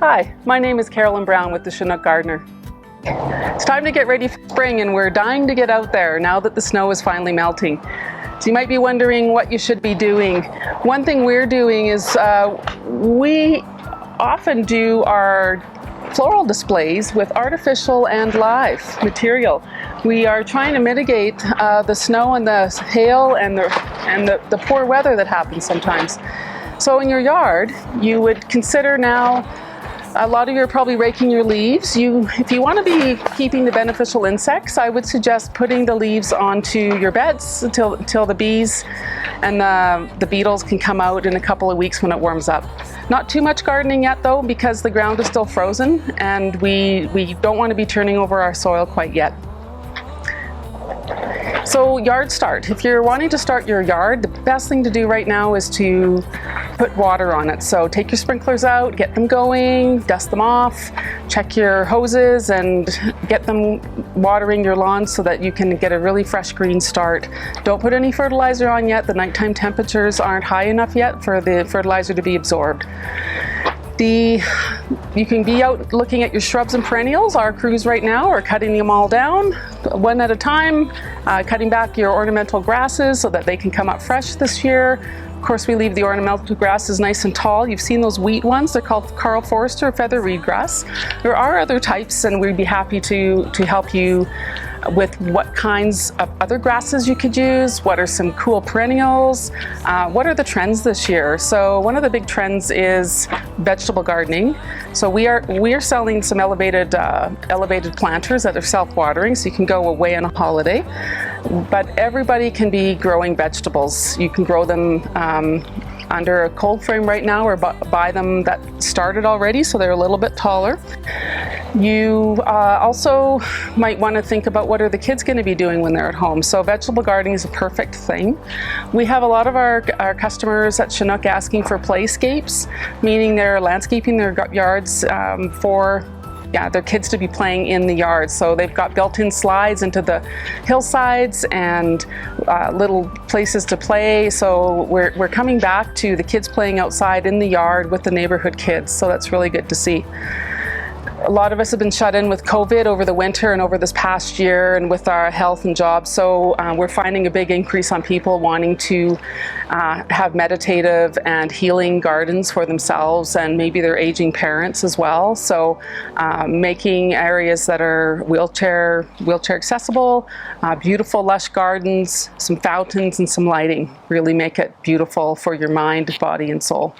Hi, my name is Carolyn Brown with the Chinook Gardener. It's time to get ready for spring and we're dying to get out there now that the snow is finally melting. So you might be wondering what you should be doing. One thing we're doing is we often do our floral displays with artificial and live material. We are trying to mitigate the snow and the hail and the poor weather that happens sometimes. So in your yard, you would consider now, a lot of you are probably raking your leaves. If you want to be keeping the beneficial insects, I would suggest putting the leaves onto your beds until the bees and the beetles can come out in a couple of weeks when it warms up. Not too much gardening yet though, because the ground is still frozen and we don't want to be turning over our soil quite yet. So yard start. If you're wanting to start your yard, the best thing to do right now is to put water on it. So take your sprinklers out, get them going, dust them off, check your hoses and get them watering your lawn so that you can get a really fresh green start. Don't put any fertilizer on yet. The nighttime temperatures aren't high enough yet for the fertilizer to be absorbed. You can be out looking at your shrubs and perennials. Our crews right now are cutting them all down one at a time, cutting back your ornamental grasses so that they can come up fresh this year. Of course, we leave the ornamental grasses nice and tall. You've seen those wheat ones. They're called Carl Forster feather reed grass. There are other types and we'd be happy to help you with what kinds of other grasses you could use, what are some cool perennials, what are the trends this year. So one of the big trends is vegetable gardening. So we are selling some elevated planters that are self-watering, so you can go away on a holiday. But everybody can be growing vegetables. You can grow them under a cold frame right now or buy them that started already, so they're a little bit taller. You also might want to think about what are the kids going to be doing when they're at home. So vegetable gardening is a perfect thing. We have a lot of our customers at Chinook asking for playscapes, meaning they're landscaping their yards for their kids to be playing in the yard. So they've got built-in slides into the hillsides and little places to play. So we're coming back to the kids playing outside in the yard with the neighborhood kids. So that's really good to see. A lot of us have been shut in with COVID over the winter and over this past year and with our health and jobs. So we're finding a big increase on people wanting to have meditative and healing gardens for themselves and maybe their aging parents as well. So making areas that are wheelchair accessible, beautiful lush gardens, some fountains and some lighting really make it beautiful for your mind, body and soul.